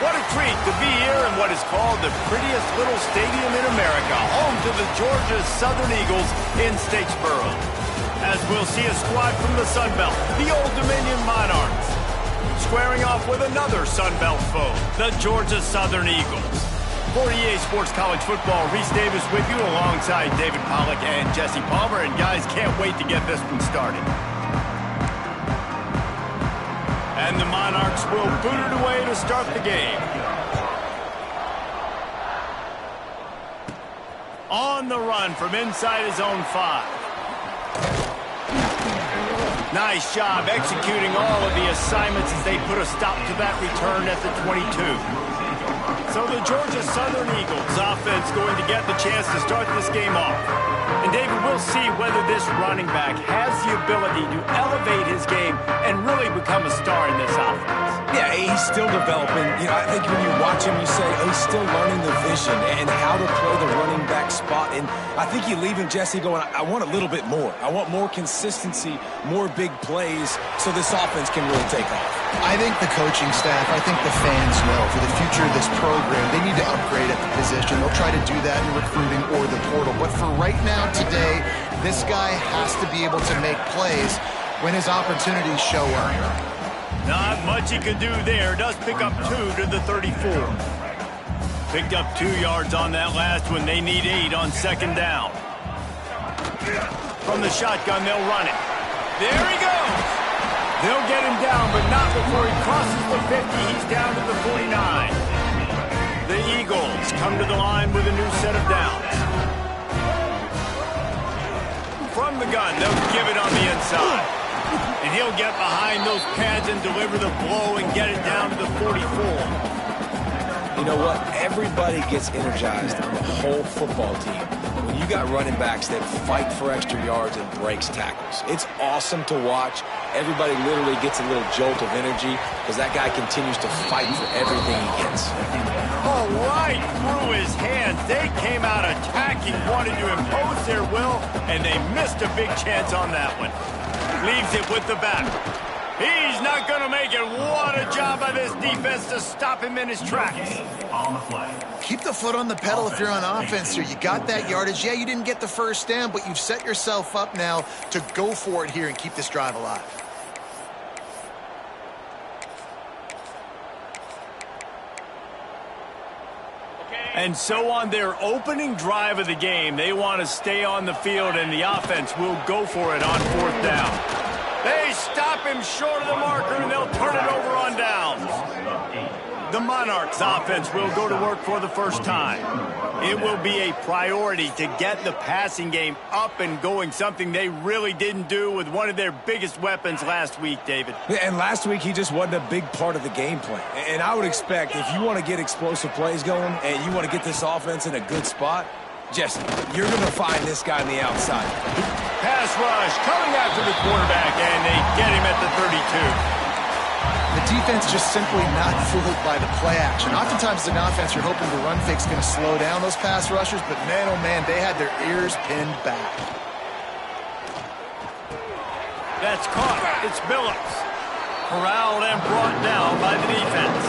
What a treat to be here in what is called the prettiest little stadium in America, home to the Georgia Southern Eagles in Statesboro. As we'll see a squad from the Sun Belt, the Old Dominion Monarchs, squaring off with another Sun Belt foe, the Georgia Southern Eagles. For EA Sports College Football, Reese Davis with you alongside David Pollack and Jesse Palmer. And guys, can't wait to get this one started. And the Monarchs will boot it away to start the game. On the run from inside his own 5. Nice job executing all of the assignments as they put a stop to that return at the 22. So the Georgia Southern Eagles offense going to get the chance to start this game off. And David, we'll see whether this running back has the ability to elevate his game and really become a star in this offense. Yeah, he's still developing. You know, I think when you watch him, you say, oh, he's still learning the vision and how to play the running back spot. And I think you leave him, Jesse, going, I want a little bit more. I want more consistency, more big plays so this offense can really take off. I think the coaching staff, I think the fans know for the future of this program, they need to upgrade at the position. They'll try to do that in recruiting or the portal. But for right now, today, this guy has to be able to make plays when his opportunities show up. Not much he could do there. Does pick up 2 to the 34. Picked up 2 yards on that last one. They need 8 on second down. From the shotgun, they'll run it. There he goes. They'll get him down, but not before he crosses the 50. He's down to the 49. The Eagles come to the line with a new set of downs. From the gun, they'll give it on the inside. And he'll get behind those pads and deliver the blow and get it down to the 44. You know what? Everybody gets energized on the whole football team when you got running backs that fight for extra yards and breaks tackles. It's awesome to watch. Everybody literally gets a little jolt of energy because that guy continues to fight for everything he gets. Oh, right through his hands. They came out attacking, wanted to impose their will, and they missed a big chance on that one. Leaves it with the back. He's not going to make it. What a job by this defense to stop him in his tracks. On the play. Keep the foot on the pedal if you're on offense here. You got that yardage. Yeah, you didn't get the first down, but you've set yourself up now to go for it here and keep this drive alive. And so on their opening drive of the game, they want to stay on the field, and the offense will go for it on 4th down. They stop him short of the marker, and they'll turn it over on downs. The Monarchs offense will go to work for the first time. It will be a priority to get the passing game up and going, something they really didn't do with one of their biggest weapons last week, David. And last week, he just wasn't a big part of the game plan. And I would expect if you want to get explosive plays going and you want to get this offense in a good spot, Jesse, you're going to find this guy on the outside. Pass rush coming after the quarterback, and they get him at the 32. The defense just simply not fooled by the play action. Oftentimes, as an offense, you're hoping the run fake's going to slow down those pass rushers, but man, oh man, they had their ears pinned back. That's caught. It's Billups. Corralled and brought down by the defense.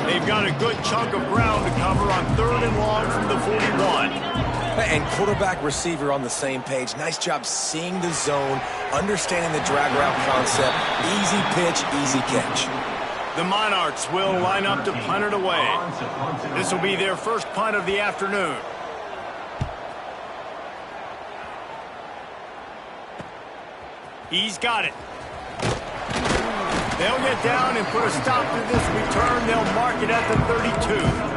They've got a good chunk of ground to cover on 3rd and long from the 41. And quarterback receiver on the same page. Nice job seeing the zone, understanding the drag route concept. Easy pitch, easy catch. The Monarchs will line up to punt it away. This will be their first punt of the afternoon. He's got it. They'll get down and put a stop to this return. They'll mark it at the 32.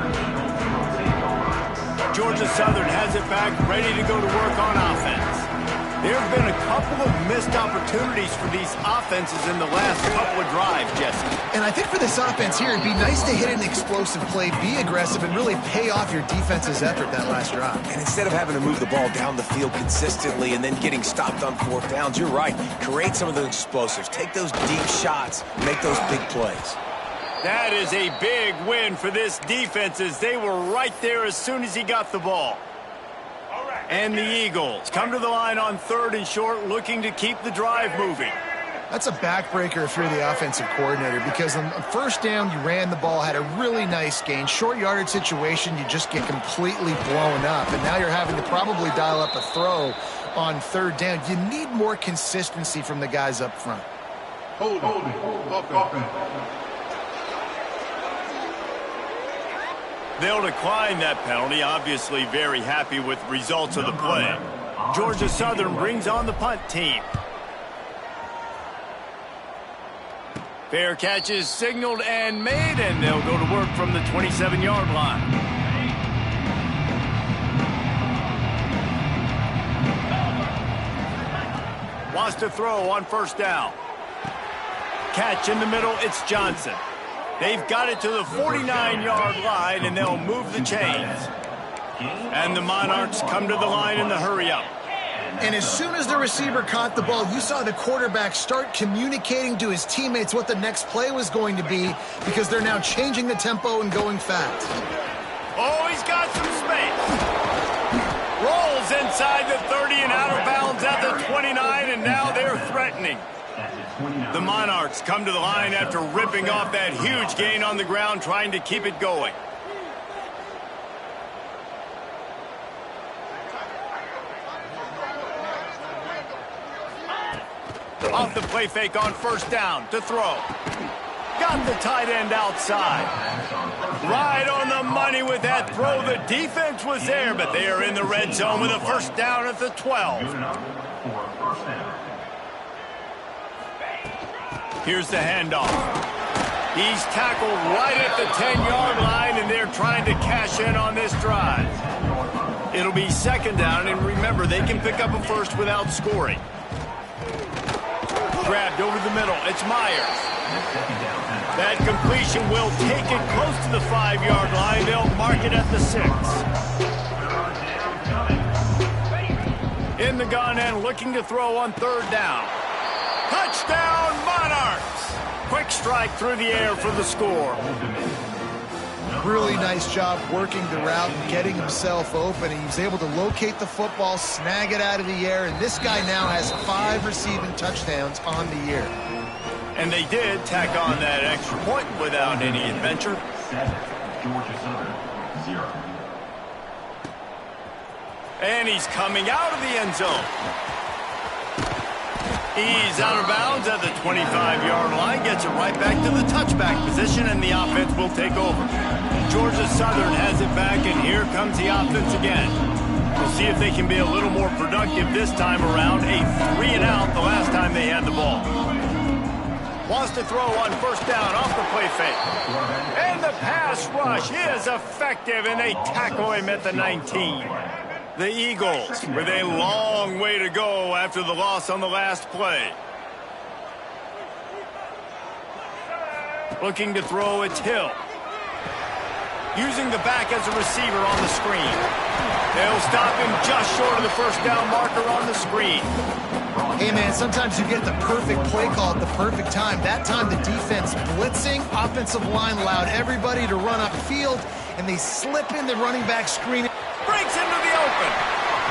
Georgia Southern has it back, ready to go to work on offense. There have been a couple of missed opportunities for these offenses in the last couple of drives, Jesse. And I think for this offense here, it'd be nice to hit an explosive play, be aggressive, and really pay off your defense's effort that last drive. And instead of having to move the ball down the field consistently and then getting stopped on 4th downs, you're right. Create some of those explosives. Take those deep shots. Make those big plays. That is a big win for this defense as they were right there as soon as he got the ball. And the Eagles come to the line on 3rd and short, looking to keep the drive moving. That's a backbreaker if you're the offensive coordinator, because on first down, you ran the ball, had a really nice gain. Short yardage situation, you just get completely blown up, and now you're having to probably dial up a throw on third down. You need more consistency from the guys up front. Hold offense. They'll decline that penalty, obviously very happy with the results of the play. Georgia Southern brings on the punt team. Fair catch is signaled and made, and they'll go to work from the 27-yard line. Wants to throw on first down. Catch in the middle, it's Johnson. They've got it to the 49-yard line, and they'll move the chains. And the Monarchs come to the line in the hurry-up. And as soon as the receiver caught the ball, you saw the quarterback start communicating to his teammates what the next play was going to be, because they're now changing the tempo and going fast. Oh, he's got some space. Rolls inside the 30 and out of bounds at the 29, and now they're threatening. The Monarchs come to the line after ripping off that huge gain on the ground, trying to keep it going. Off the play fake on first down to throw. Got the tight end outside. Right on the money with that throw. The defense was there, but they are in the red zone with a first down at the 12. Here's the handoff. He's tackled right at the 10-yard line, and they're trying to cash in on this drive. It'll be second down, and remember, they can pick up a first without scoring. Grabbed over the middle. It's Myers. That completion will take it close to the 5-yard line. They'll mark it at the 6. In the gun and looking to throw on third down. Touchdown, Monarchs! Quick strike through the air for the score. Really nice job working the route and getting himself open. He was able to locate the football, snag it out of the air, and this guy now has 5 receiving touchdowns on the year. And they did tack on that extra point without any adventure. 7, Georgia Southern, 0. And he's coming out of the end zone. He's out of bounds at the 25-yard line, gets it right back to the touchback position, and the offense will take over. Georgia Southern has it back, and here comes the offense again. We'll see if they can be a little more productive this time around. A 3-and-out the last time they had the ball. Wants to throw on first down off the play fake. And the pass rush is effective, and they tackle him at the 19. The Eagles with a long way to go after the loss on the last play. Looking to throw, it's Hill. Using the back as a receiver on the screen. They'll stop him just short of the first down marker on the screen. Hey, man, sometimes you get the perfect play call at the perfect time. That time the defense blitzing, offensive line allowed everybody to run upfield, and they slip in the running back screen. Breaks into the open.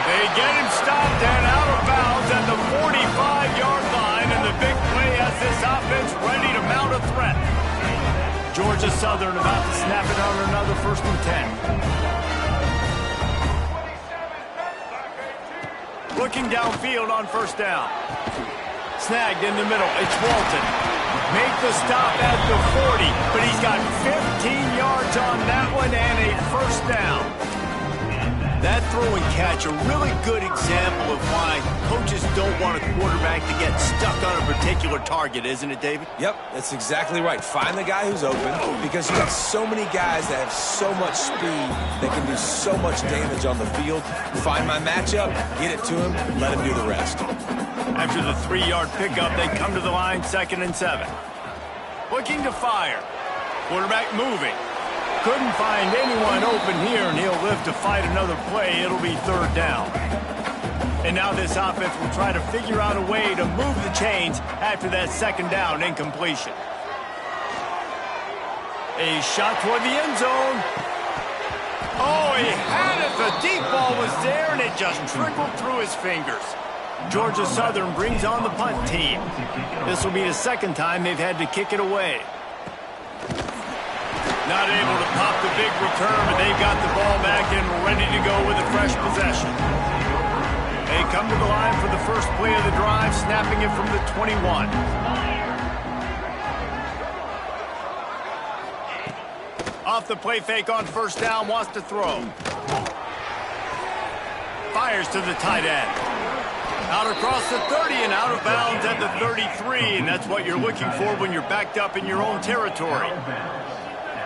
They get him stopped and out of bounds at the 45-yard line, and the big play has this offense ready to mount a threat. Georgia Southern about to snap it on another 1st and 10. Looking downfield on first down. Snagged in the middle. It's Walton. Make the stop at the 40, but he's got 15 yards on that one and a first down. That throw and catch, a really good example of why coaches don't want a quarterback to get stuck on a particular target, isn't it, David? Yep, that's exactly right. Find the guy who's open, because you have so many guys that have so much speed that can do so much damage on the field. Find my matchup, get it to him, let him do the rest. After the 3-yard pickup, they come to the line 2nd and 7. Looking to fire. Quarterback moving. Couldn't find anyone open here, and he'll live to fight another play. It'll be 3rd down. And now this offense will try to figure out a way to move the chains after that 2nd down incompletion. A shot toward the end zone. Oh, he had it. The deep ball was there, and it just trickled through his fingers. Georgia Southern brings on the punt team. This will be the second time they've had to kick it away. Not able to pop the big return, but they've got the ball back and ready to go with a fresh possession. They come to the line for the first play of the drive, snapping it from the 21. Off the play fake on first down, wants to throw. Fires to the tight end. Out across the 30 and out of bounds at the 33, and that's what you're looking for when you're backed up in your own territory.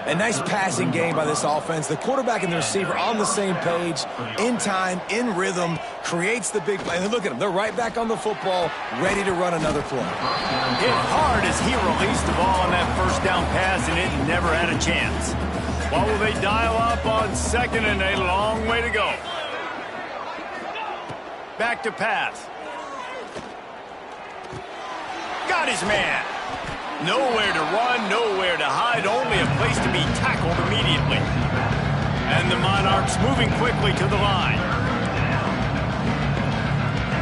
A nice passing game by this offense. The quarterback and the receiver on the same page, in time, in rhythm, creates the big play. And look at them. They're right back on the football, ready to run another play. Hit hard as he released the ball on that first down pass, and it never had a chance. What will they dial up on second and a long way to go? Back to pass. Got his man. Nowhere to run, nowhere to hide, only a place to be tackled immediately. And the Monarchs moving quickly to the line.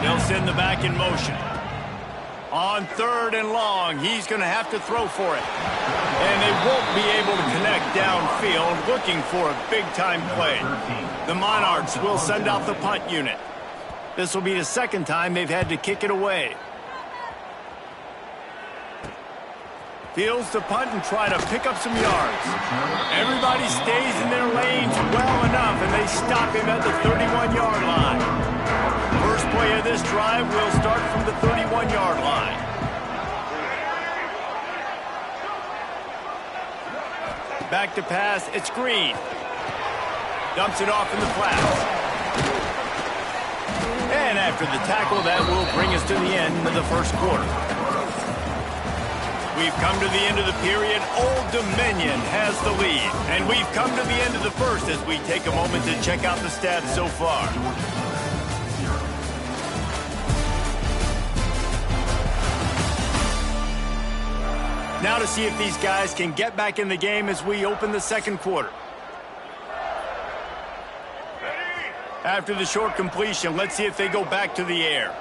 They'll send the back in motion. On third and long, he's going to have to throw for it. And they won't be able to connect downfield, looking for a big-time play. The Monarchs will send out the punt unit. This will be the second time they've had to kick it away. Fields to punt and try to pick up some yards. Everybody stays in their lanes well enough, and they stop him at the 31-yard line. First play of this drive will start from the 31-yard line. Back to pass, it's Green. Dumps it off in the flats. And after the tackle, that will bring us to the end of the first quarter. We've come to the end of the period. Old Dominion has the lead. And we've come to the end of the first as we take a moment to check out the stats so far. Now to see if these guys can get back in the game as we open the second quarter. After the short completion, let's see if they go back to the air.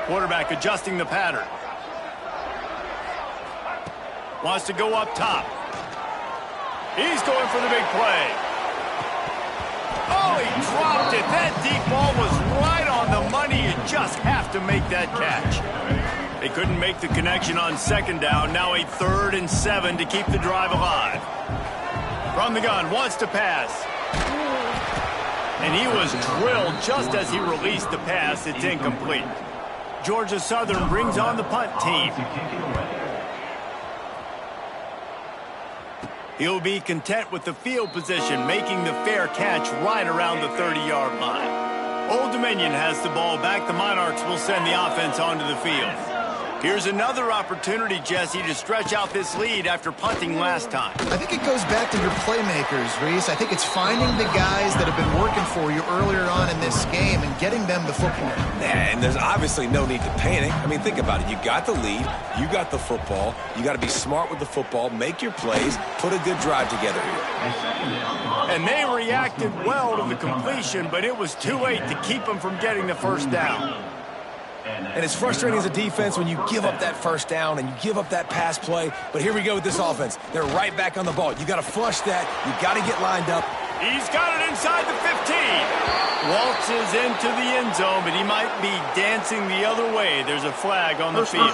Quarterback adjusting the pattern. Wants to go up top. He's going for the big play. Oh, he dropped it. That deep ball was right on the money. You just have to make that catch. They couldn't make the connection on second down. Now a 3rd and 7 to keep the drive alive. From the gun, wants to pass. And he was drilled just as he released the pass. It's incomplete. Georgia Southern brings on the punt team. He'll be content with the field position, making the fair catch right around the 30-yard line. Old Dominion has the ball back. The Monarchs will send the offense onto the field. Here's another opportunity, Jesse, to stretch out this lead after punting last time. I think it goes back to your playmakers, Reese. I think it's finding the guys that have been working for you earlier on in this game and getting them the football. And there's obviously no need to panic. I mean, think about it. You got the lead. You got the football. You got to be smart with the football, make your plays, put a good drive together here. And they reacted well to the completion, but it was too late to keep them from getting the first down. And it's frustrating as a defense when you give up that first down and you give up that pass play. But here we go with this offense. They're right back on the ball. You got to flush that. You got to get lined up. He's got it inside the 15. Waltzes into the end zone, but he might be dancing the other way. There's a flag on the field.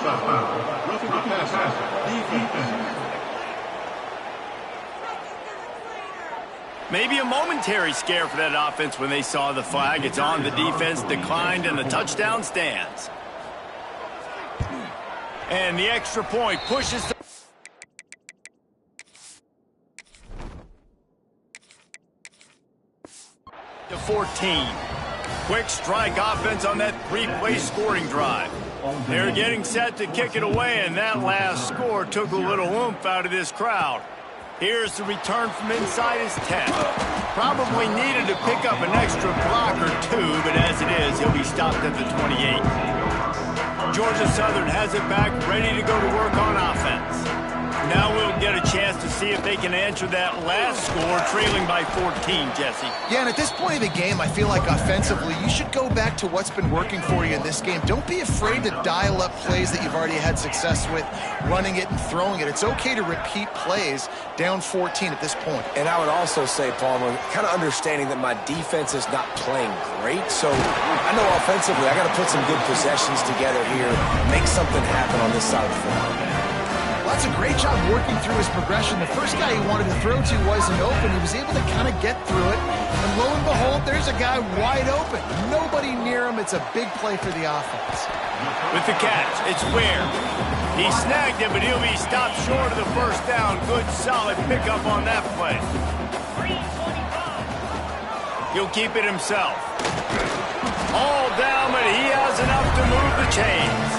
Maybe a momentary scare for that offense when they saw the flag. It's on, the defense declined, and the touchdown stands. And the extra point pushes to 14. Quick strike offense on that 3-play scoring drive. They're getting set to kick it away, and that last score took a little oomph out of this crowd. Here's the return from inside his 10. Probably needed to pick up an extra block or two, but as it is, he'll be stopped at the 28. Georgia Southern has it back, ready to go to work on offense. Now we'll get a chance to see if they can answer that last score, trailing by 14, Jesse. Yeah, and at this point of the game, I feel like offensively, you should go back to what's been working for you in this game. Don't be afraid to dial up plays that you've already had success with, running it and throwing it. It's okay to repeat plays down 14 at this point. And I would also say, Palmer, kind of understanding that my defense is not playing great. So I know offensively I got to put some good possessions together here, make something happen on this side of the floor. Well, that's a great job working through his progression. The first guy he wanted to throw to wasn't open. He was able to kind of get through it. And lo and behold, there's a guy wide open. Nobody near him. It's a big play for the offense. With the catch, it's Ware. He snagged it, but he'll be stopped short of the first down. Good, solid pickup on that play. He'll keep it himself. All down, but he has enough to move the chains.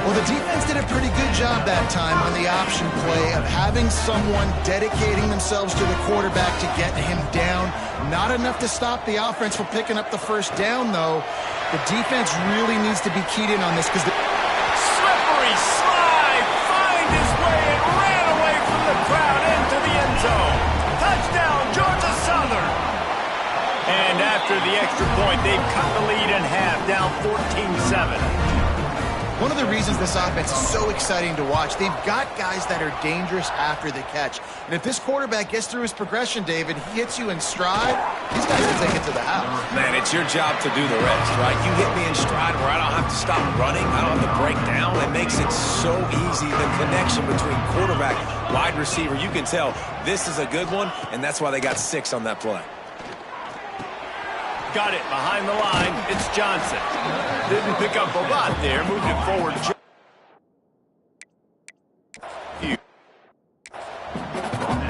Well, the defense did a pretty good job that time on the option play of having someone dedicating themselves to the quarterback to get him down. Not enough to stop the offense from picking up the first down, though. The defense really needs to be keyed in on this because slippery slide, find his way and ran away from the crowd into the end zone. Touchdown, Georgia Southern. And after the extra point, they've cut the lead in half, down 14-7. One of the reasons this offense is so exciting to watch, they've got guys that are dangerous after the catch. And if this quarterback gets through his progression, David, he hits you in stride, these guys will take it to the house. Man, it's your job to do the rest, right? You hit me in stride where I don't have to stop running, I don't have to break down. It makes it so easy, the connection between quarterback, wide receiver. You can tell this is a good one, and that's why they got 6 on that play. Got it behind the line. It's Johnson. Didn't pick up a lot there. Moved it forward.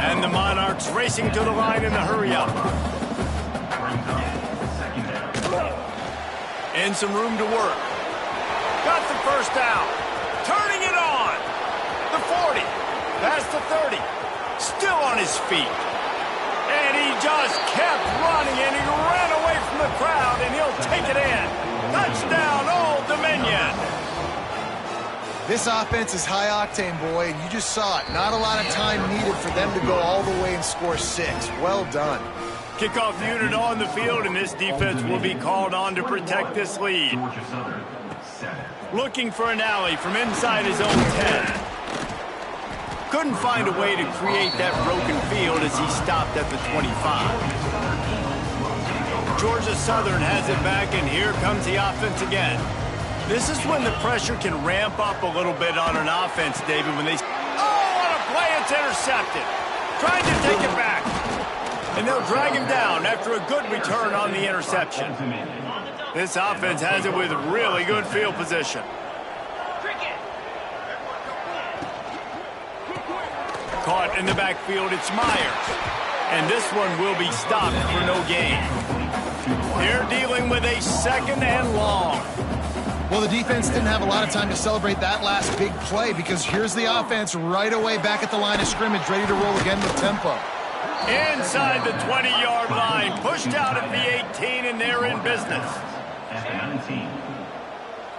And the Monarchs racing to the line in the hurry-up. And some room to work. Got the first down. Turning it on. The 40. Past the 30. Still on his feet. And he just kept running, and he ran away from the crowd, and he'll take it in. Touchdown, Old Dominion. This offense is high octane, boy, and you just saw it. Not a lot of time needed for them to go all the way and score 6. Well done. Kickoff unit on the field, and this defense will be called on to protect this lead. Looking for an alley from inside his own 10. Couldn't find a way to create that broken field as he stopped at the 25. Georgia Southern has it back, and here comes the offense again. This is when the pressure can ramp up a little bit on an offense, David, when they... Oh, what a play! It's intercepted. Trying to take it back. And they'll drag him down after a good return on the interception. This offense has it with really good field position. Caught in the backfield, it's Myers. And this one will be stopped for no gain. They're dealing with a 2nd and long. Well, the defense didn't have a lot of time to celebrate that last big play because here's the offense right away back at the line of scrimmage, ready to roll again with tempo. Inside the 20-yard line, pushed out at the 18, and they're in business. At the 19.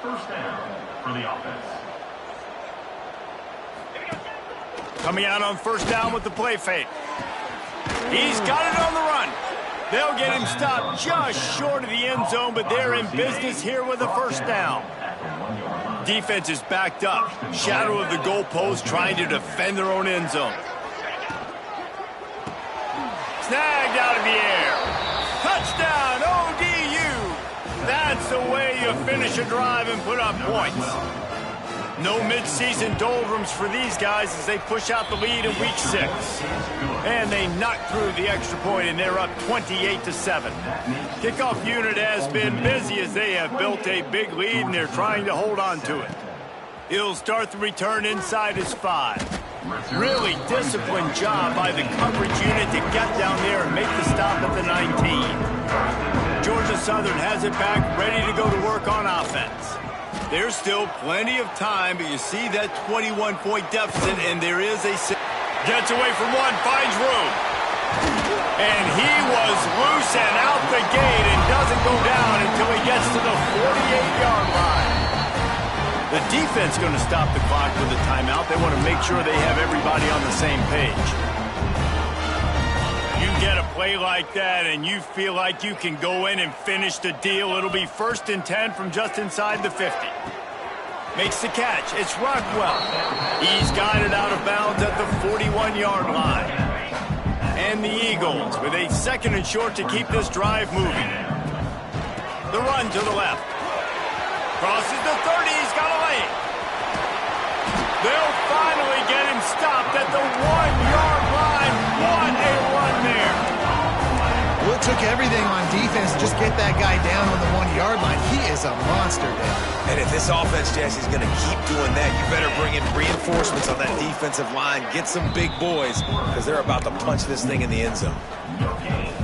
First down for the offense. Coming out on first down with the play fake. He's got it on the run. They'll get him stopped just short of the end zone, but they're in business here with a first down. Defense is backed up. Shadow of the goalpost trying to defend their own end zone. Snagged out of the air. Touchdown, ODU. That's the way you finish a drive and put up points. No midseason doldrums for these guys as they push out the lead in week 6. And they knock through the extra point, and they're up 28-7. Kickoff unit has been busy as they have built a big lead, and they're trying to hold on to it. He'll start the return inside his 5. Really disciplined job by the coverage unit to get down there and make the stop at the 19. Georgia Southern has it back, ready to go to work on offense. There's still plenty of time, but you see that 21-point deficit, and there is a... Gets away from one, finds room. And he was loose and out the gate and doesn't go down until he gets to the 48-yard line. The defense going to stop the clock with a timeout. They want to make sure they have everybody on the same page. You get a play like that and you feel like you can go in and finish the deal. It'll be 1st and 10 from just inside the 50. Makes the catch. It's Rockwell. He's guided out of bounds at the 41-yard line. And the Eagles with a 2nd and short to keep this drive moving. The run to the left. Crosses the 30. He's got a lane. They'll finally get him stopped at the 1-yard line. What a run there. Well, it took everything on defense to just get that guy down on the 1-yard line. He is a monster, Dave. And if this offense, Jesse, is going to keep doing that, you better bring in reinforcements on that defensive line. Get some big boys because they're about to punch this thing in the end zone.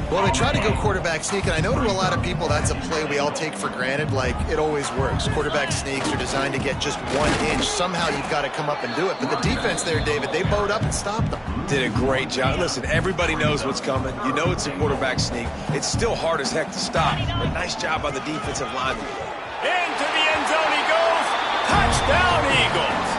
Well, they try to go quarterback sneak, and I know to a lot of people that's a play we all take for granted, like it always works. Quarterback sneaks are designed to get just 1 inch. Somehow you've got to come up and do it. But the defense there, David, they bowed up and stopped them. Did a great job. Listen, everybody knows what's coming. You know it's a quarterback sneak. It's still hard as heck to stop, but nice job by the defensive line. Into the end zone he goes. Touchdown, Eagles.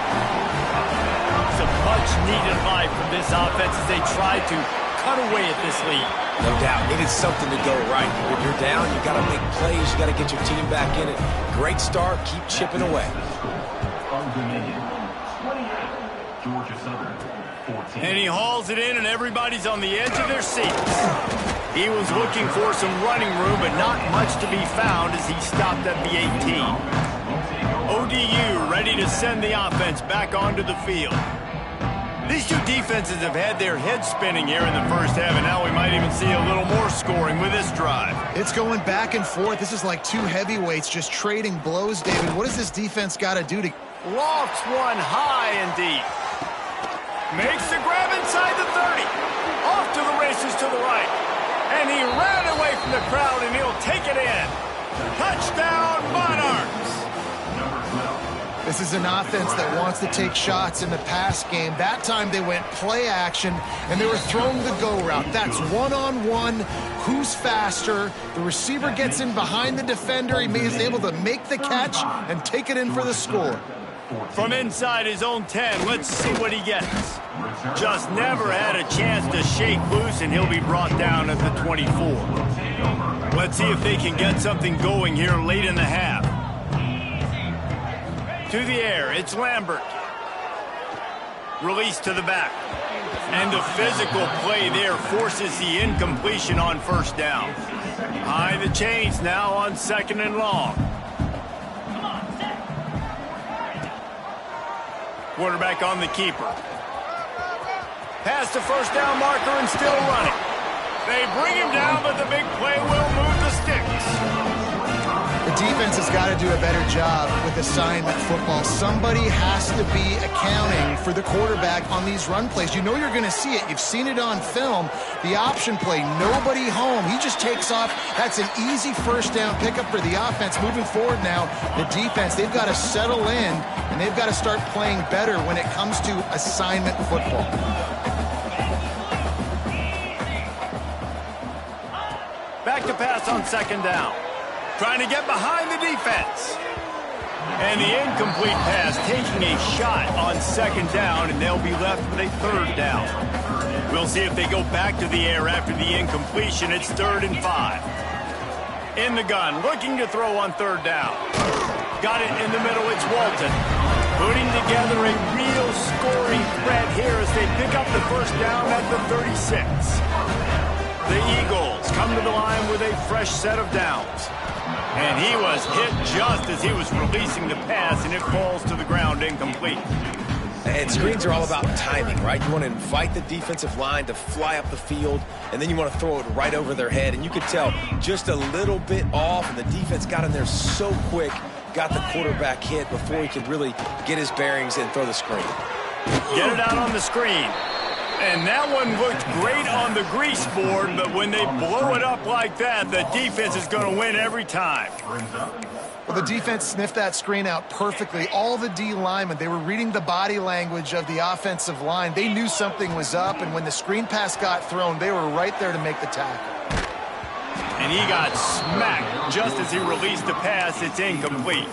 Some much-needed life from this offense as they try to cut away at this lead. No doubt. Needed something to go right. When you're down, you got to make plays. You got to get your team back in it. Great start. Keep chipping away. And he hauls it in, and everybody's on the edge of their seats. He was looking for some running room, but not much to be found as he stopped at the 18. ODU ready to send the offense back onto the field. These two defenses have had their heads spinning here in the first half, and now we might even see a little more scoring with this drive. It's going back and forth. This is like two heavyweights just trading blows, David. What does this defense got to do to... Lofts one high and deep. Makes the grab inside the 30. Off to the races to the right. And he ran away from the crowd, and he'll take it in. Touchdown, Monarchs. This is an offense that wants to take shots in the pass game. That time they went play action, and they were throwing the go route. That's one-on-one. Who's faster? The receiver gets in behind the defender. He is able to make the catch and take it in for the score. From inside his own 10, let's see what he gets. Just never had a chance to shake loose, and he'll be brought down at the 24. Let's see if they can get something going here late in the half. To the air, it's Lambert. Release to the back. And the physical play there forces the incompletion on first down. High the chains now on 2nd and long. Quarterback on the keeper. Past the first down marker and still running. They bring him down, but the big play will move the sticks. The defense has got to do a better job with assignment football. Somebody has to be accounting for the quarterback on these run plays. You know you're going to see it. You've seen it on film. The option play, nobody home. He just takes off. That's an easy first down pickup for the offense. Moving forward now, the defense, they've got to settle in, and they've got to start playing better when it comes to assignment football. Back to pass on 2nd down. Trying to get behind the defense. And the incomplete pass taking a shot on 2nd down, and they'll be left with a 3rd down. We'll see if they go back to the air after the incompletion. It's 3rd and 5. In the gun, looking to throw on 3rd down. Got it in the middle, it's Walton. Putting together a real scoring threat here as they pick up the first down at the 36. The Eagles come to the line with a fresh set of downs. And he was hit just as he was releasing the pass, and it falls to the ground incomplete. And screens are all about timing, right? You want to invite the defensive line to fly up the field, and then you want to throw it right over their head. And you could tell just a little bit off, and the defense got in there so quick, got the quarterback hit before he could really get his bearings and throw the screen. Get it out on the screen. And that one looked great on the grease board, but when they blow it up like that, the defense is going to win every time. Well, the defense sniffed that screen out perfectly. All the D linemen, they were reading the body language of the offensive line. They knew something was up, and when the screen pass got thrown, they were right there to make the tackle. And he got smacked just as he released the pass. It's incomplete.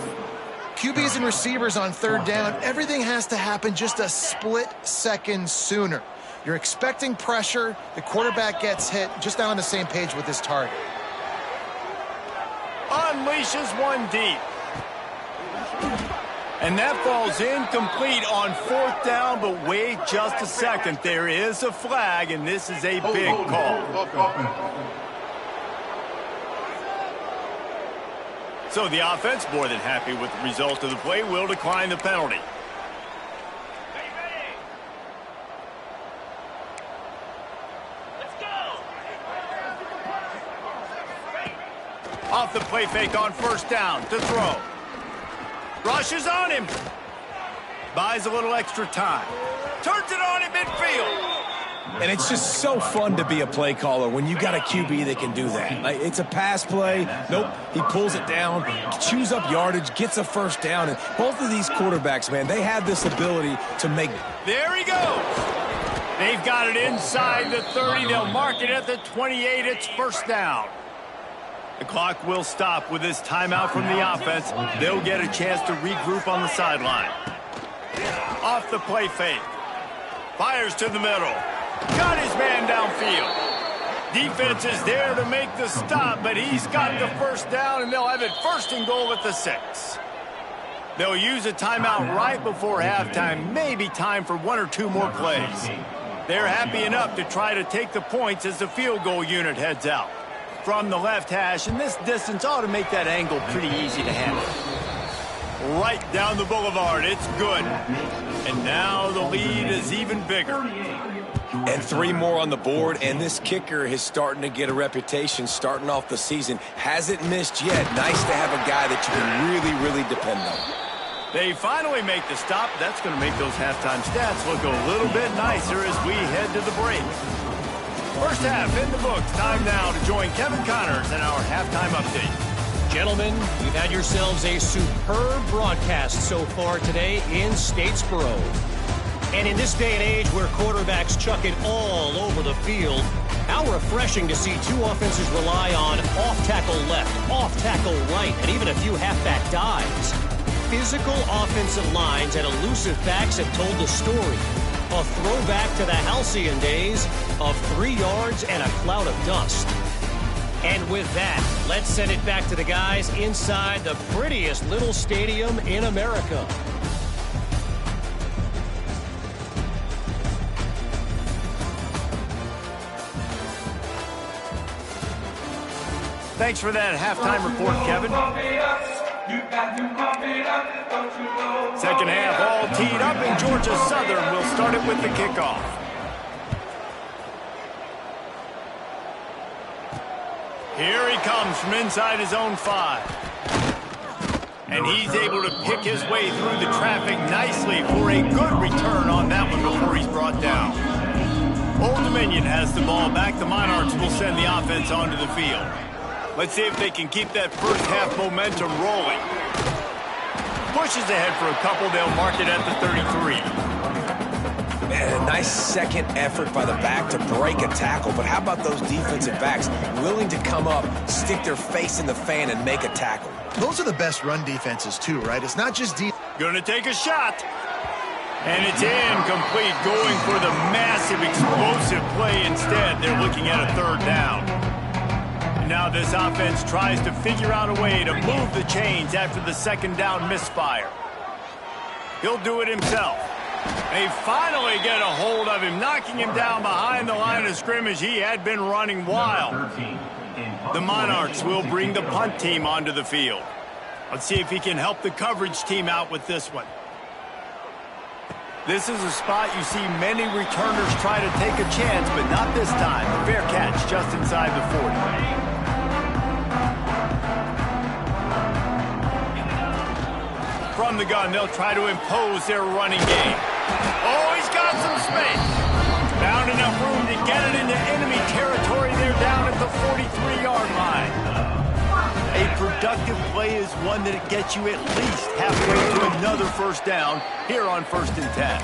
QBs and receivers on third down, everything has to happen just a split second sooner. You're expecting pressure, the quarterback gets hit, just not on the same page with his target. Unleashes one deep. And that falls incomplete on fourth down, but wait just a second. There is a flag, and this is a big call. So the offense, more than happy with the result of the play, will decline the penalty. Off the play fake on first down to throw. Rushes on him. Buys a little extra time. Turns it on in midfield. And it's just so fun to be a play caller when you got a QB that can do that. Like, it's a pass play. Nope. He pulls it down, chews up yardage, gets a first down. And both of these quarterbacks, man, they have this ability to make. There he goes. They've got it inside the 30. They'll mark it at the 28. It's first down. The clock will stop with this timeout from the offense. They'll get a chance to regroup on the sideline. Off the play fake. Fires to the middle. Got his man downfield. Defense is there to make the stop, but he's got the first down, and they'll have it first and goal at the 6. They'll use a timeout right before halftime. Maybe time for one or two more plays. They're happy enough to try to take the points as the field goal unit heads out. From the left hash, and this distance ought to make that angle pretty easy to handle. Right down the boulevard, it's good. And now the lead is even bigger. And 3 more on the board, and this kicker is starting to get a reputation starting off the season. Hasn't missed yet. Nice to have a guy that you can really, really depend on. They finally make the stop. That's going to make those halftime stats look a little bit nicer as we head to the break. First half in the books. Time now to join Kevin Connors in our halftime update. Gentlemen, you've had yourselves a superb broadcast so far today in Statesboro. And in this day and age where quarterbacks chuck it all over the field, how refreshing to see two offenses rely on off-tackle left, off-tackle right, and even a few halfback dives. Physical offensive lines and elusive backs have told the story. A throwback to the halcyon days of 3 yards and a cloud of dust. And with that, let's send it back to the guys inside the prettiest little stadium in America. Thanks for that halftime report, Kevin. Second half all teed up, and Georgia Southern will start it with the kickoff. Here he comes from inside his own 5. And he's able to pick his way through the traffic nicely for a good return on that one before he's brought down. Old Dominion has the ball back. The Monarchs will send the offense onto the field. Let's see if they can keep that first half momentum rolling. Pushes ahead for a couple. They'll mark it at the 33. Man, a nice second effort by the back to break a tackle. But how about those defensive backs willing to come up, stick their face in the fan, and make a tackle? Those are the best run defenses, too, right? It's not just deep. Going to take a shot. And it's incomplete, going for the massive, explosive play instead. They're looking at a third down. Now this offense tries to figure out a way to move the chains after the second down misfire. He'll do it himself. They finally get a hold of him, knocking him down behind the line of scrimmage. He had been running wild. The Monarchs will bring the punt team onto the field. Let's see if he can help the coverage team out with this one. This is a spot you see many returners try to take a chance, but not this time. A fair catch just inside the 40. From the gun, they'll try to impose their running game. Oh, he's got some space. Found enough room to get it into enemy territory. They're down at the 43-yard line. A productive play is one that gets you at least halfway to another first down here on 1st and 10.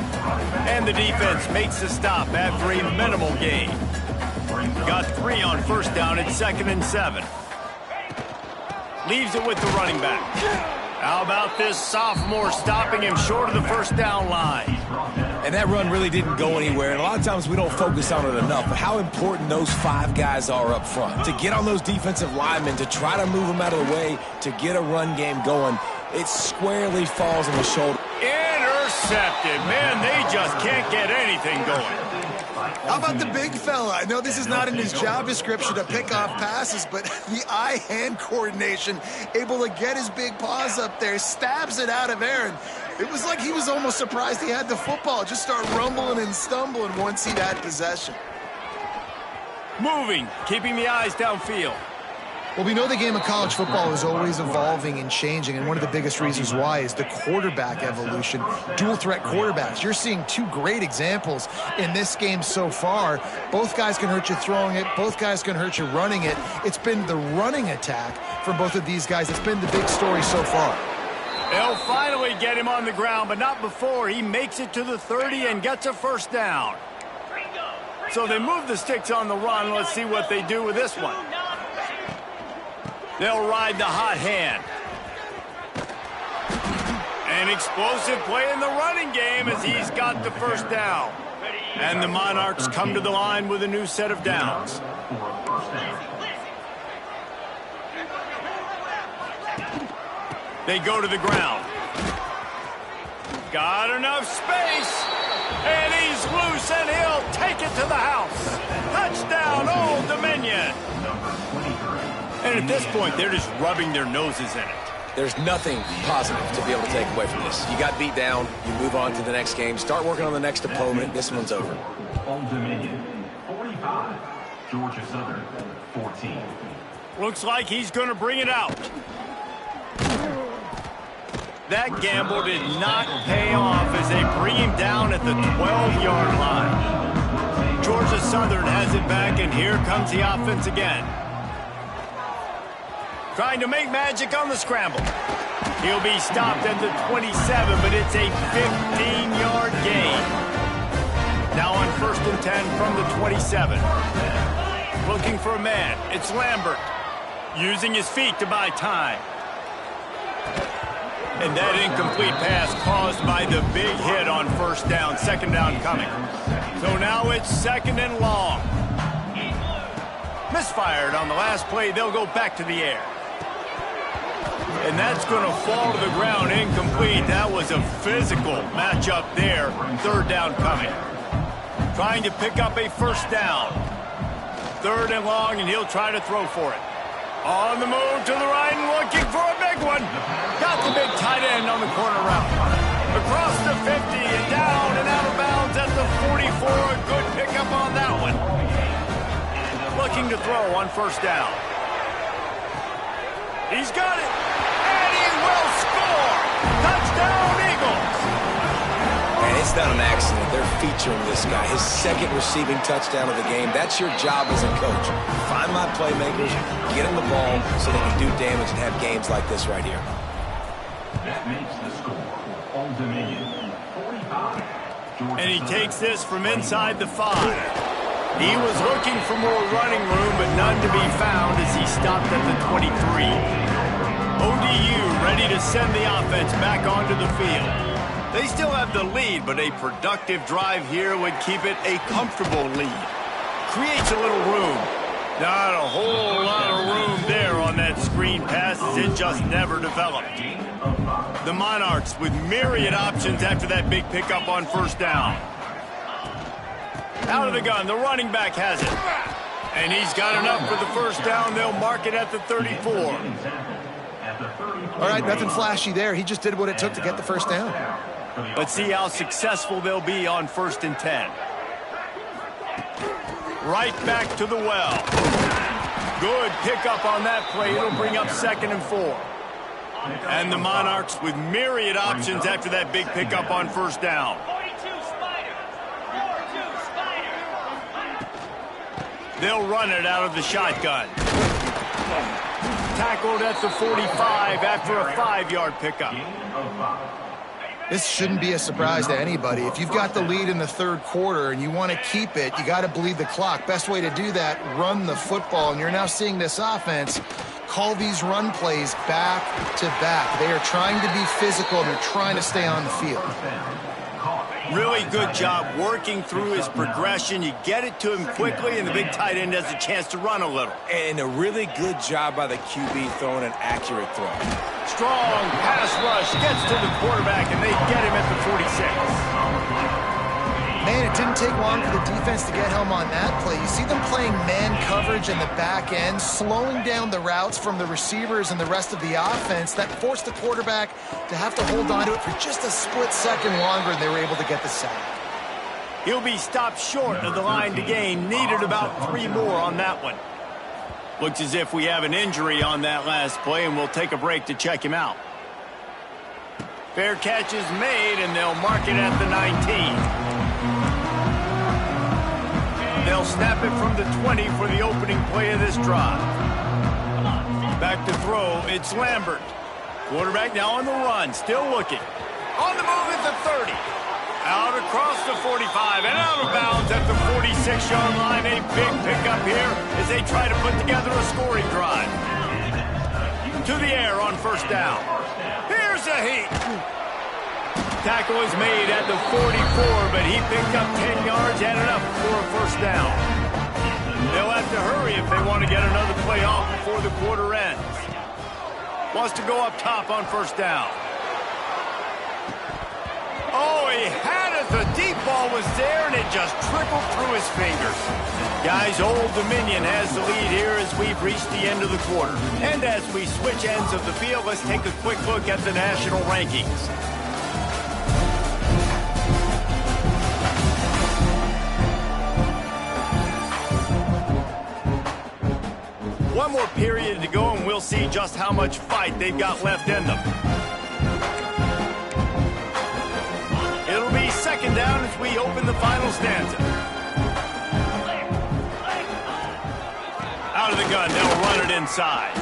And the defense makes the stop after a minimal gain. Got 3 on first down at 2nd and 7. Leaves it with the running back. How about this sophomore stopping him short of the first down line? And that run really didn't go anywhere, and a lot of times we don't focus on it enough, but how important those 5 guys are up front. To get on those defensive linemen, to try to move them out of the way, to get a run game going, it squarely falls on the shoulder. Intercepted. Man, they just can't get anything going. How about the big fella? I know this is not in his job description to pick off passes, but the eye-hand coordination, able to get his big paws up there, stabs it out of Aaron. It was like he was almost surprised he had the football. Just start rumbling and stumbling once he had possession. Moving, keeping the eyes downfield. Well, we know the game of college football is always evolving and changing, and one of the biggest reasons why is the quarterback evolution, dual-threat quarterbacks. You're seeing 2 great examples in this game so far. Both guys can hurt you throwing it. Both guys can hurt you running it. It's been the running attack from both of these guys. It's been the big story so far. They'll finally get him on the ground, but not before he makes it to the 30 and gets a first down. So they move the sticks on the run. Let's see what they do with this one. They'll ride the hot hand. An explosive play in the running game as he's got the first down. And the Monarchs come to the line with a new set of downs. They go to the ground. Got enough space. And he's loose, and he'll take it to the house. Touchdown, Old Dominion. And at this point, they're just rubbing their noses in it. There's nothing positive to be able to take away from this. You got beat down, you move on to the next game, start working on the next opponent. This one's over. Old Dominion, 45. Georgia Southern, 14. Looks like he's going to bring it out. That gamble did not pay off as they bring him down at the 12-yard line. Georgia Southern has it back, and here comes the offense again. Trying to make magic on the scramble. He'll be stopped at the 27, but it's a 15-yard gain. Now on 1st and 10 from the 27. Looking for a man. It's Lambert. Using his feet to buy time. And that incomplete pass caused by the big hit on 1st down. 2nd down coming. So now it's 2nd and long. Misfired on the last play. They'll go back to the air. And that's going to fall to the ground, incomplete. That was a physical matchup there. 3rd down coming. Trying to pick up a 1st down. 3rd and long, and he'll try to throw for it. On the move to the right and looking for a big one. Got the big tight end on the corner route. Across the 50 and down and out of bounds at the 44. A good pickup on that one. Looking to throw on 1st down. He's got it. And he will score. Touchdown, Eagles. And it's not an accident. They're featuring this guy. His 2nd receiving touchdown of the game. That's your job as a coach. Find my playmakers, get them the ball so they can do damage and have games like this right here. That makes the score. Old Dominion, 45. Georgia And he Southern, takes this from inside the 5. He was looking for more running room, but none to be found as he stopped at the 23. ODU ready to send the offense back onto the field. They still have the lead, but a productive drive here would keep it a comfortable lead. Creates a little room. Not a whole lot of room there on that screen pass as it just never developed. The Monarchs with myriad options after that big pickup on 1st down. Out of the gun, the running back has it. And he's got enough for the 1st down. They'll mark it at the 34. All right, nothing flashy there. He just did what it took to get the 1st down. Let's see how successful they'll be on 1st and 10. Right back to the well. Good pickup on that play. It'll bring up 2nd and 4. And the Monarchs with myriad options after that big pickup on 1st down. They'll run it out of the shotgun. Tackled at the 45 after a 5-yard pickup. This shouldn't be a surprise to anybody. If you've got the lead in the 3rd quarter and you want to keep it, you got to bleed the clock. Best way to do that, run the football. And you're now seeing this offense call these run plays back to back. They are trying to be physical, and they're trying to stay on the field. Really good job working through his progression. You get it to him quickly, and the big tight end has a chance to run a little. And a really good job by the QB throwing an accurate throw. Strong pass rush gets to the quarterback, and they get him at the 46. Man, it didn't take long for the defense to get home on that play. You see them playing man coverage in the back end, slowing down the routes from the receivers and the rest of the offense. That forced the quarterback to have to hold on to it for just a split second longer, and they were able to get the sack. He'll be stopped short of the line to gain. Needed about 3 more on that one. Looks as if we have an injury on that last play, and we'll take a break to check him out. Fair catch is made, and they'll mark it at the 19. They'll snap it from the 20 for the opening play of this drive. Back to throw, it's Lambert. Quarterback now on the run, still looking. On the move at the 30. Out across the 45 and out of bounds at the 46-yard line. A big pickup here as they try to put together a scoring drive. To the air on first down. Here's a heat. Tackle is made at the 44, but he picked up 10 yards and enough for a first down. They'll have to hurry if they want to get another play off before the quarter ends. Wants to go up top on first down. Oh, he had it. The deep ball was there, and it just trickled through his fingers. Guys, Old Dominion has the lead here as we've reached the end of the quarter. And as we switch ends of the field, let's take a quick look at the national rankings. One more period to go, and we'll see just how much fight they've got left in them. It'll be second down as we open the final stanza. Out of the gun, they'll run it inside.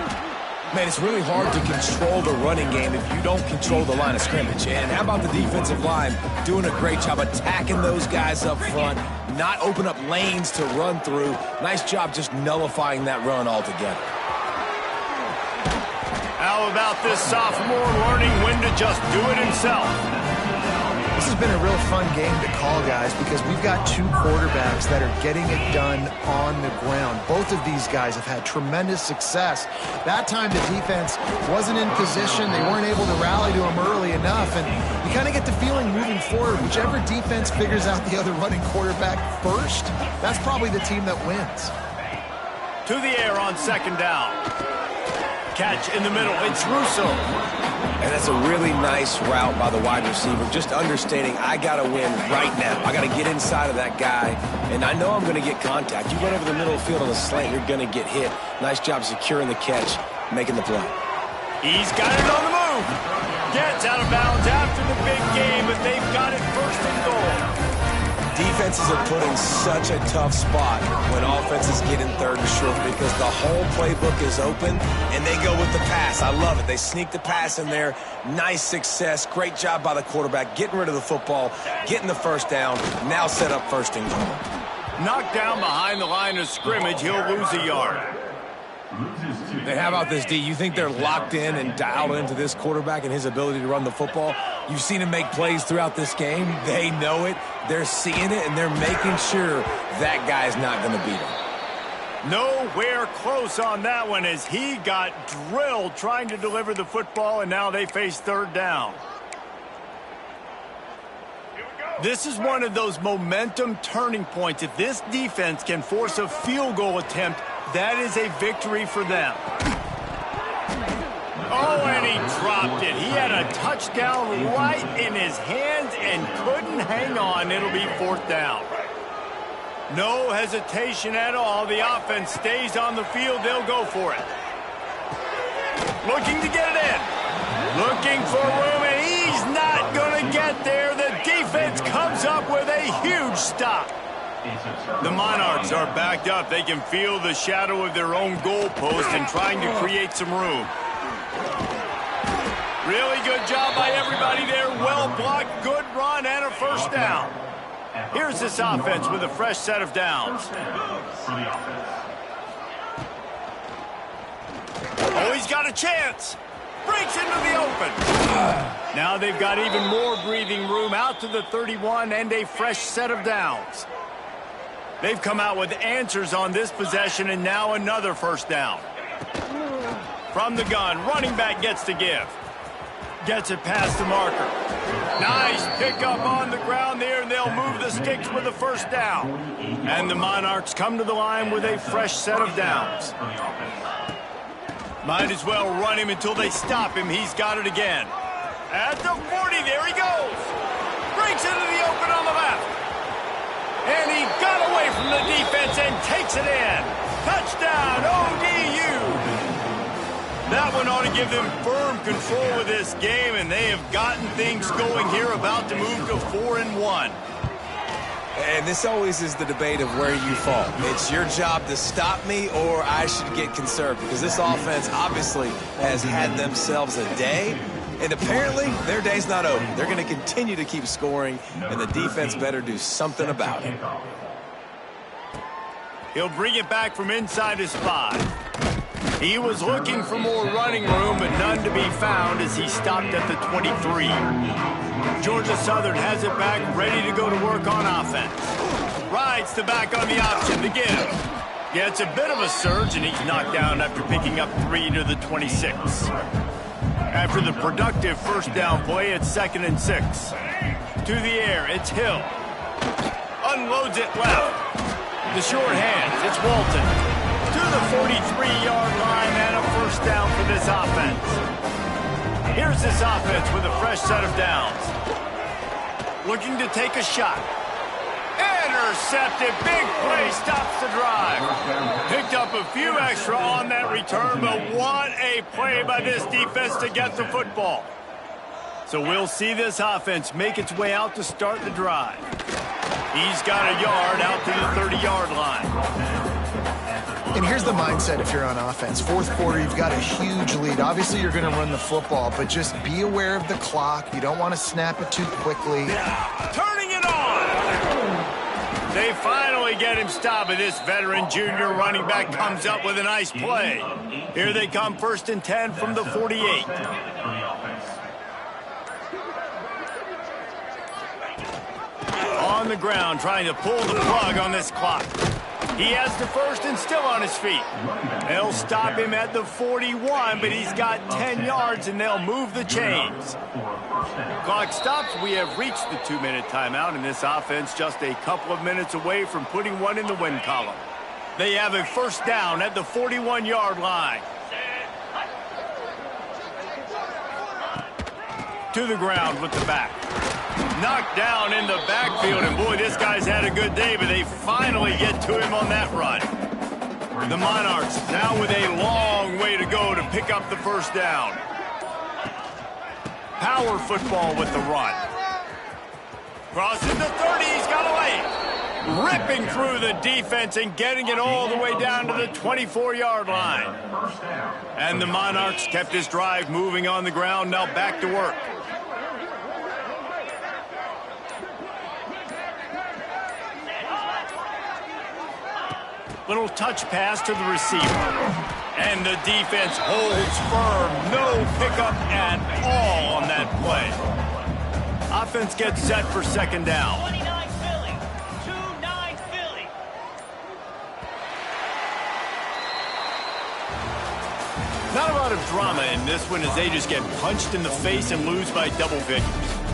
Man, it's really hard to control the running game if you don't control the line of scrimmage. And how about the defensive line doing a great job attacking those guys up front, not open up lanes to run through. Nice job just nullifying that run altogether. How about this sophomore learning when to just do it himself? This has been a real fun game to call, guys, because we've got 2 quarterbacks that are getting it done on the ground. Both of these guys have had tremendous success. That time the defense wasn't in position. They weren't able to rally to him early enough, and you kind of get the feeling moving forward, whichever defense figures out the other running quarterback first, that's probably the team that wins. To the air on second down. Catch in the middle, it's Russo. And that's a really nice route by the wide receiver, just understanding I got to win right now. I got to get inside of that guy, and I know I'm going to get contact. You run over the middle of the field on the slant, you're going to get hit. Nice job securing the catch, making the play. He's got it on the move. Gets out of bounds after the big game, but they've got it first and goal. Defenses are put in such a tough spot when offenses get in third and short because the whole playbook is open and they go with the pass. I love it. They sneak the pass in there. Nice success. Great job by the quarterback getting rid of the football, getting the first down, now set up first and goal. Knocked down behind the line of scrimmage. He'll lose a yard. Hey, how about this, D? You think they're locked in and dialed into this quarterback and his ability to run the football? You've seen him make plays throughout this game. They know it. They're seeing it, and they're making sure that guy's not going to beat him. Nowhere close on that one as he got drilled trying to deliver the football, and now they face third down. This is one of those momentum turning points. If this defense can force a field goal attempt, that is a victory for them. Oh, and he dropped it. He had a touchdown right in his hands and couldn't hang on. It'll be fourth down. No hesitation at all. The offense stays on the field. They'll go for it. Looking to get it in. Looking for room, and he's not going to get there. The defense comes up with a huge stop. The Monarchs are backed up. They can feel the shadow of their own goalpost and trying to create some room. Really good job by everybody there. Well blocked, good run, and a first down. Here's this offense with a fresh set of downs. Oh, he's got a chance. Breaks into the open. Now they've got even more breathing room out to the 31 and a fresh set of downs. They've come out with answers on this possession and now another first down. From the gun, running back gets to give. Gets it past the marker. Nice pickup on the ground there, and they'll move the sticks with a first down. And the Monarchs come to the line with a fresh set of downs. Might as well run him until they stop him. He's got it again. At the 40, there he goes. Breaks into the open on the left. And he got away from the defense and takes it in. Touchdown, ODU. That one ought to give them firm control of this game, and they have gotten things going here, about to move to 4-1. And this always is the debate of where you fall. It's your job to stop me, or I should get conserved, because this offense obviously has had themselves a day, and apparently their day's not over. They're going to continue to keep scoring, and the defense better do something about it. He'll bring it back from inside his 5. He was looking for more running room, but none to be found as he stopped at the 23. Georgia Southern has it back, ready to go to work on offense. Rides the back on the option to give. Gets a bit of a surge, and he's knocked down after picking up 3 to the 26. After the productive first down play, it's 2nd and 6. To the air, it's Hill. Unloads it left. The short hands, it's Walton. To the 43-yard line and a first down for this offense. Here's this offense with a fresh set of downs. Looking to take a shot. Intercepted. Big play stops the drive. Picked up a few extra on that return, but what a play by this defense to get the football. So we'll see this offense make its way out to start the drive. He's got a yard out to the 30-yard line. And here's the mindset if you're on offense. Fourth quarter, you've got a huge lead. Obviously, you're going to run the football, but just be aware of the clock. You don't want to snap it too quickly. Turning it on! They finally get him stopped, but this veteran junior running back comes up with a nice play. Here they come, 1st and 10 from the 48. On the ground, trying to pull the plug on this clock. He has the first and still on his feet. They'll stop him at the 41, but he's got 10 yards, and they'll move the chains. Clock stops. We have reached the 2-minute timeout, and this offense just a couple of minutes away from putting one in the win column. They have a first down at the 41-yard line. To the ground with the back. Knocked down in the backfield, and boy, this guy's had a good day, but they finally get to him on that run. The Monarchs now with a long way to go to pick up the first down. Power football with the run. Crosses the 30, he's got away. Ripping through the defense and getting it all the way down to the 24-yard line. And the Monarchs kept this drive moving on the ground, now back to work. Little touch pass to the receiver. And the defense holds firm. No pickup at all on that play. Offense gets set for 2nd down. 29 Philly. 2-9 Philly. Not a lot of drama in this one as they just get punched in the face and lose by double figures.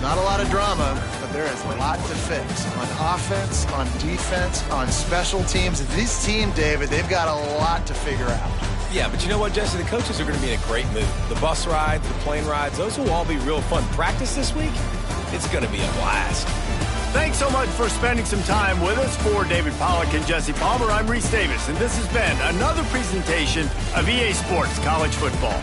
Not a lot of drama, but there is a lot to fix. On offense, on defense, on special teams. This team, David, they've got a lot to figure out. Yeah, but you know what, Jesse? The coaches are going to be in a great mood. The bus rides, the plane rides, those will all be real fun. Practice this week, it's going to be a blast. Thanks so much for spending some time with us. For David Pollack and Jesse Palmer, I'm Reese Davis, and this has been another presentation of EA Sports College Football.